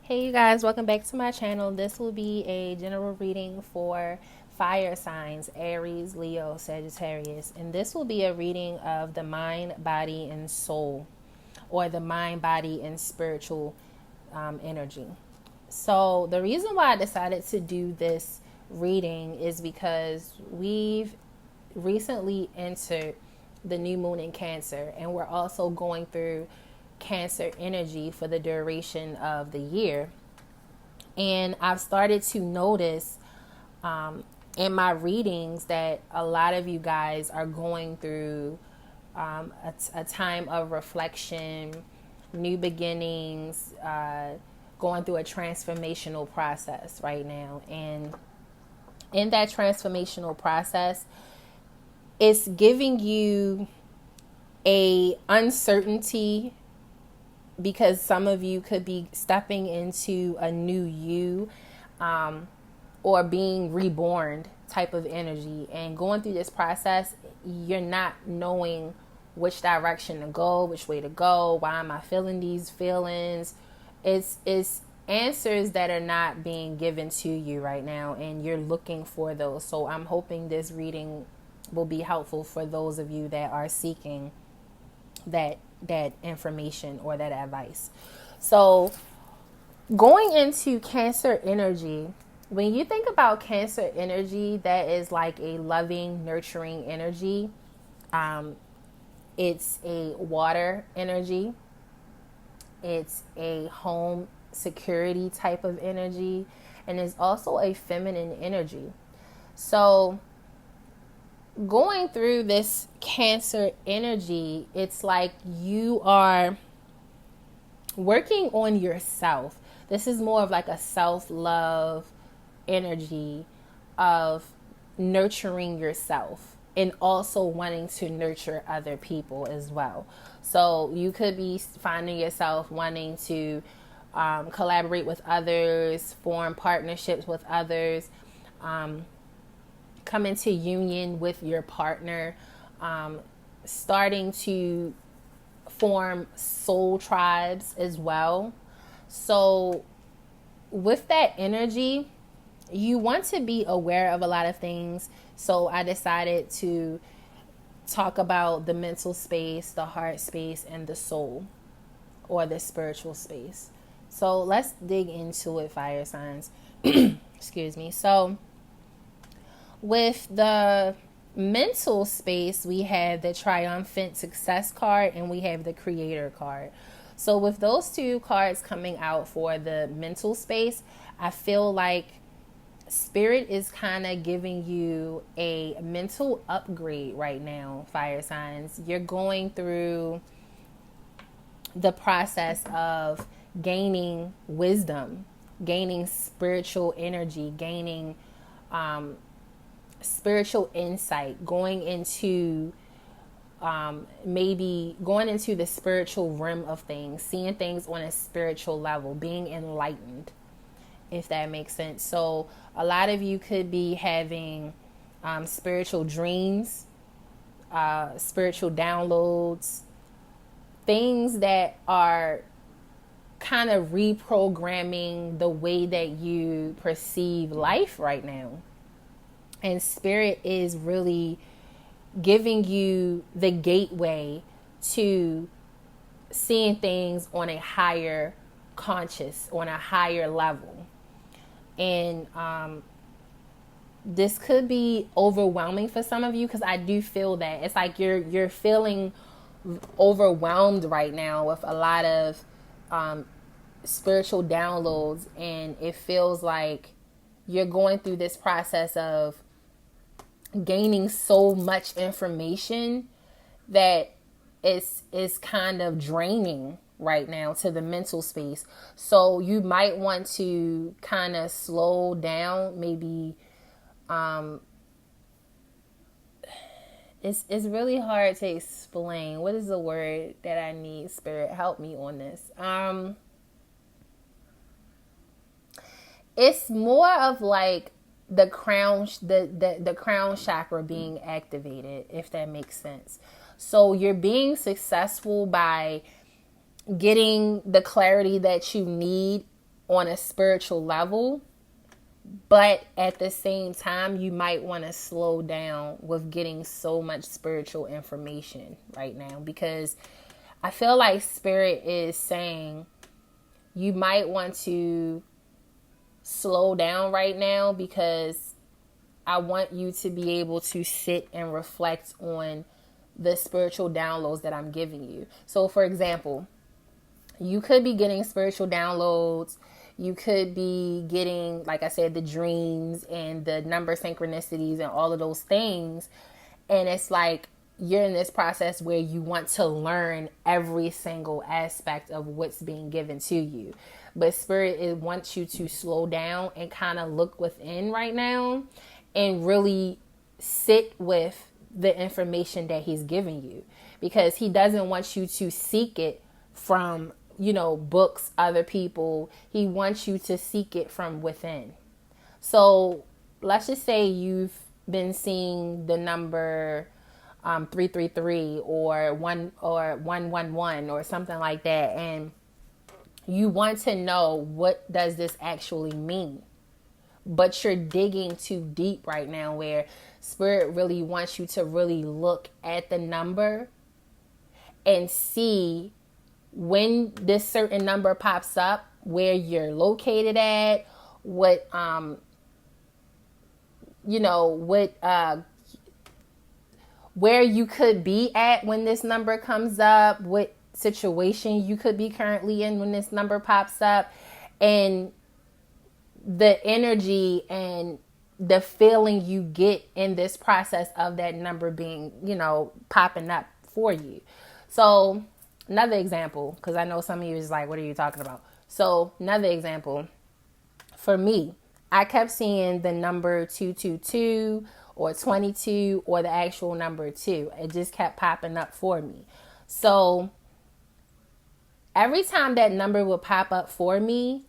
Hey you guys, welcome back to my channel. This will be a general reading for fire signs, Aries, Leo, Sagittarius. And this will be a reading of the mind, body, and soul, or the mind, body, and spiritual energy. So the reason why I decided to do this reading is because we've recently entered the new moon in Cancer, and we're also going through Cancer energy for the duration of the year. And I've started to notice in my readings that a lot of you guys are going through a time of reflection, new beginnings, going through a transformational process right now. And in that transformational process, it's giving you a uncertainty because some of you could be stepping into a new you, or being reborn type of energy, and going through this process, you're not knowing which direction to go, which way to go. Why am I feeling these feelings? It's answers that are not being given to you right now, and you're looking for those. So I'm hoping this reading will be helpful for those of you that are seeking that information or that advice. So going into Cancer energy, when you think about Cancer energy, that is like a loving, nurturing energy. It's a water energy. It's a home security type of energy, and it's also a feminine energy. So going through this Cancer energy, it's like you are working on yourself. This is more of like a self-love energy of nurturing yourself and also wanting to nurture other people as well. So you could be finding yourself wanting to collaborate with others, form partnerships with others, come into union with your partner, starting to form soul tribes as well. So with that energy, you want to be aware of a lot of things. So I decided to talk about the mental space, the heart space, and the soul, or the spiritual space. So let's dig into it, fire signs. Excuse me. So with the mental space, we have the triumphant success card and we have the creator card. So with those two cards coming out for the mental space, I feel like Spirit is kind of giving you a mental upgrade right now, fire signs. You're going through the process of gaining wisdom, gaining spiritual energy, gaining spiritual insight, going into maybe going into the spiritual realm of things, seeing things on a spiritual level, being enlightened, if that makes sense. So a lot of you could be having spiritual dreams, spiritual downloads, things that are kind of reprogramming the way that you perceive life right now. And Spirit is really giving you the gateway to seeing things on a higher conscious, on a higher level. And this could be overwhelming for some of you, because I do feel that it's like you're feeling overwhelmed right now with a lot of spiritual downloads, and it feels like you're going through this process of gaining so much information that it's kind of draining right now to the mental space. So you might want to kind of slow down, maybe it's really hard to explain. What is the word that I need? Spirit, help me on this. It's more of like the crown, the crown chakra being activated, if that makes sense. So you're being successful by getting the clarity that you need on a spiritual level, but at the same time, you might want to slow down with getting so much spiritual information right now, because I feel like Spirit is saying you might want to slow down right now, because I want you to be able to sit and reflect on the spiritual downloads that I'm giving you. So, for example, you could be getting spiritual downloads. You could be getting, like I said, the dreams and the number synchronicities and all of those things. And it's like you're in this process where you want to learn every single aspect of what's being given to you. But Spirit wants you to slow down and kind of look within right now and really sit with the information that he's giving you, because he doesn't want you to seek it from, books, other people. He wants you to seek it from within. So let's just say you've been seeing the number 333 or 111 or something like that, and you want to know, what does this actually mean? But you're digging too deep right now, where Spirit really wants you to really look at the number and see when this certain number pops up, where you're located at, what where you could be at when this number comes up, what situation you could be currently in when this number pops up, and the energy and the feeling you get in this process of that number being, popping up for you. So another example, because I know some of you is like, what are you talking about? So another example, for me, I kept seeing the number 222 or 22 or the actual number 2. It just kept popping up for me. So every time that number would pop up for me,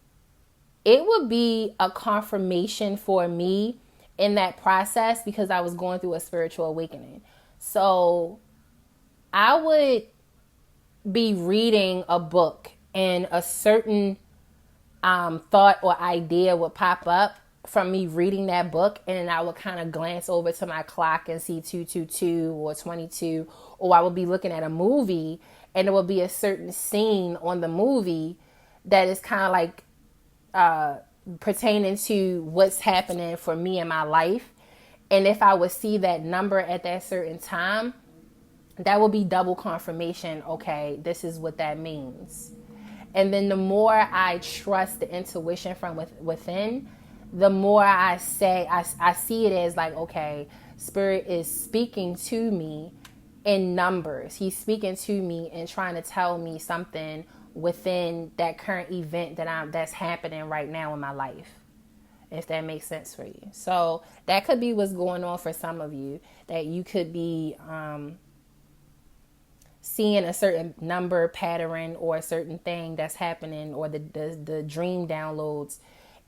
it would be a confirmation for me in that process, because I was going through a spiritual awakening. So I would be reading a book and a certain thought or idea would pop up from me reading that book, and then I would kind of glance over to my clock and see 222 or 22, or I would be looking at a movie and there would be a certain scene on the movie that is kind of like pertaining to what's happening for me in my life. And if I would see that number at that certain time, that would be double confirmation. Okay, this is what that means. And then the more I trust the intuition from within, the more I say, I see it as like, okay, Spirit is speaking to me in numbers. He's speaking to me and trying to tell me something within that current event that's happening right now in my life, if that makes sense for you. So that could be what's going on for some of you, that you could be seeing a certain number pattern or a certain thing that's happening, or the dream downloads,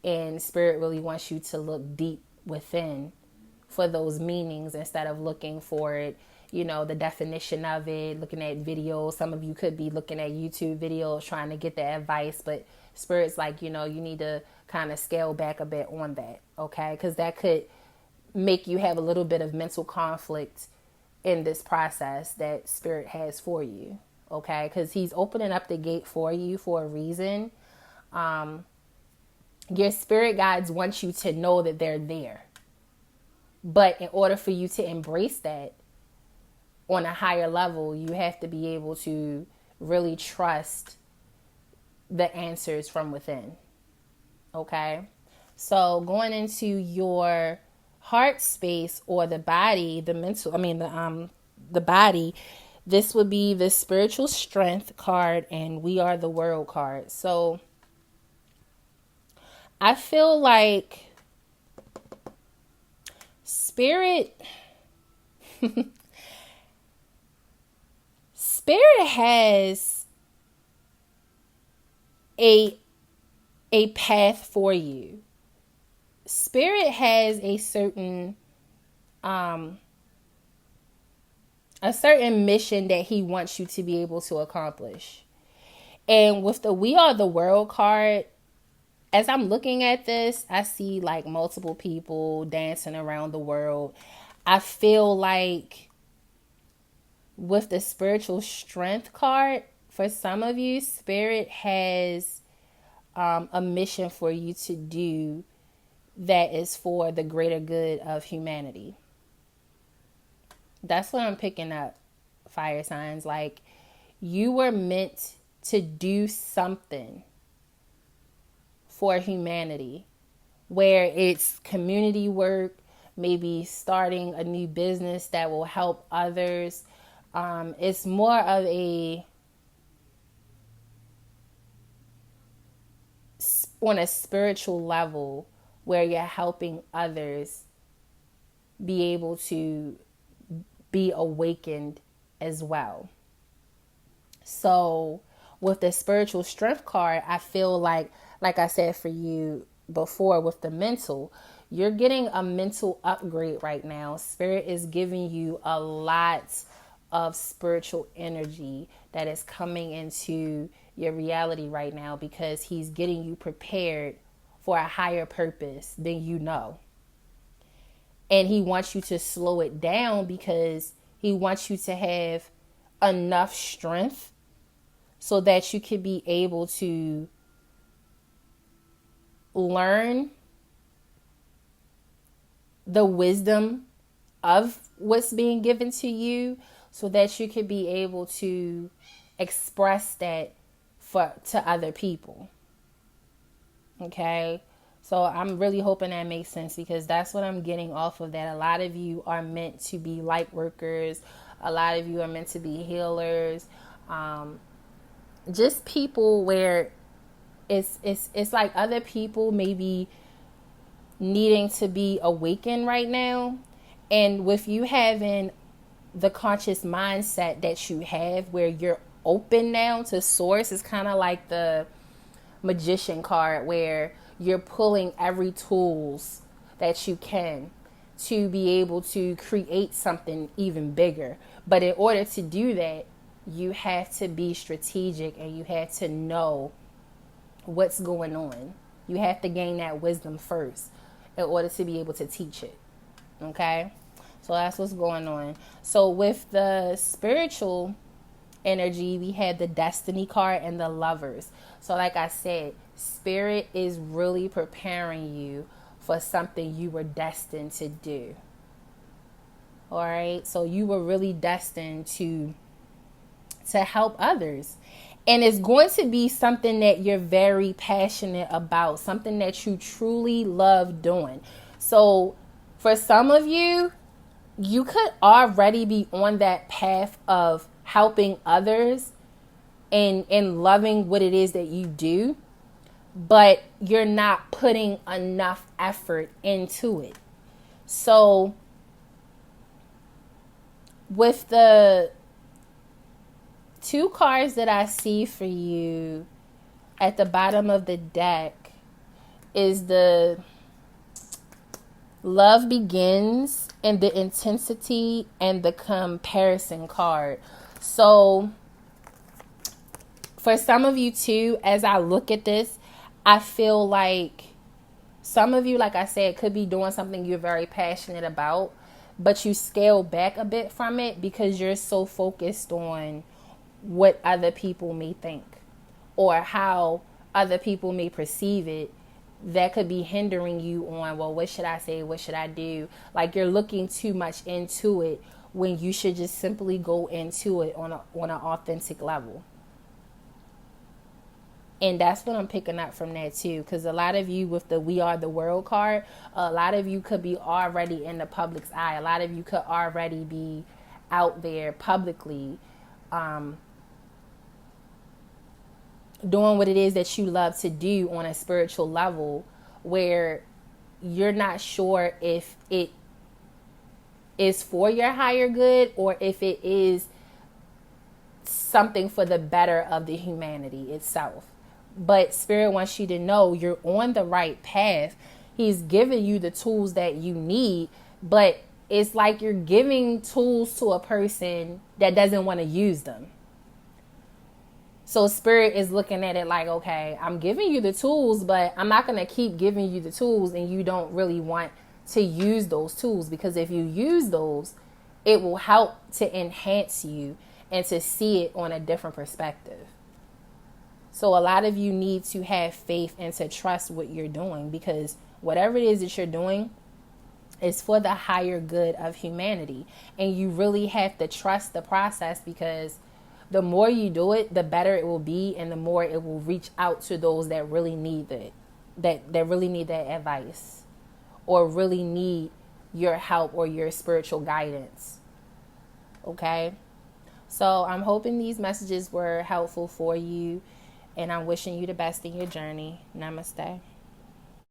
and Spirit really wants you to look deep within for those meanings instead of looking for it, the definition of it, looking at videos. Some of you could be looking at YouTube videos trying to get the advice, but Spirit's like, you need to kind of scale back a bit on that, okay? Because that could make you have a little bit of mental conflict in this process that Spirit has for you, okay? Because he's opening up the gate for you for a reason. Your spirit guides want you to know that they're there. But in order for you to embrace that on a higher level, you have to be able to really trust the answers from within. Okay? So going into your heart space or the body, the body, this would be the spiritual strength card and we are the world card. So I feel like Spirit has a path for you. Spirit has a certain mission that he wants you to be able to accomplish. And with the We Are the World card, as I'm looking at this, I see like multiple people dancing around the world. I feel like with the spiritual strength card, for some of you, Spirit has a mission for you to do that is for the greater good of humanity. That's what I'm picking up, fire signs. Like, you were meant to do something for humanity, where it's community work, maybe starting a new business that will help others. It's more of on a spiritual level where you're helping others be able to be awakened as well. So with the spiritual strength card, I feel like I said for you before with the mental, you're getting a mental upgrade right now. Spirit is giving you a lot of spiritual energy that is coming into your reality right now, because he's getting you prepared for a higher purpose than you know. And he wants you to slow it down because he wants you to have enough strength so that you can be able to learn the wisdom of what's being given to you, so that you could be able to express that to other people. Okay? So I'm really hoping that makes sense, because that's what I'm getting off of that. A lot of you are meant to be light workers. A lot of you are meant to be healers. Just people where it's like other people maybe needing to be awakened right now. And with you having the conscious mindset that you have, where you're open now to source, is kind of like the magician card, where you're pulling every tools that you can to be able to create something even bigger. But in order to do that, you have to be strategic and you have to know what's going on. You have to gain that wisdom first in order to be able to teach it. Okay? So that's what's going on. So with the spiritual energy, we had the destiny card and the lovers. So like I said, spirit is really preparing you for something you were destined to do. All right? So you were really destined to help others. And it's going to be something that you're very passionate about, something that you truly love doing. So for some of you, you could already be on that path of helping others and loving what it is that you do, but you're not putting enough effort into it. So with the two cards that I see for you at the bottom of the deck is the love begins and the intensity and the comparison card. So for some of you too, as I look at this, I feel like some of you, like I said, could be doing something you're very passionate about, but you scale back a bit from it because you're so focused on what other people may think or how other people may perceive it. That could be hindering you on, well, what should I say? What should I do? Like, you're looking too much into it when you should just simply go into it on an authentic level. And that's what I'm picking up from that too. Because a lot of you with the We Are the World card, a lot of you could be already in the public's eye. A lot of you could already be out there publicly doing what it is that you love to do on a spiritual level, where you're not sure if it is for your higher good or if it is something for the better of the humanity itself. But Spirit wants you to know you're on the right path. He's giving you the tools that you need, but it's like you're giving tools to a person that doesn't want to use them. So spirit is looking at it like, okay, I'm giving you the tools, but I'm not going to keep giving you the tools and you don't really want to use those tools, because if you use those, it will help to enhance you and to see it on a different perspective. So a lot of you need to have faith and to trust what you're doing, because whatever it is that you're doing is for the higher good of humanity. And you really have to trust the process, because the more you do it, the better it will be, and the more it will reach out to those that really need it, that really need that advice, or really need your help or your spiritual guidance. Okay? So I'm hoping these messages were helpful for you, and I'm wishing you the best in your journey. Namaste.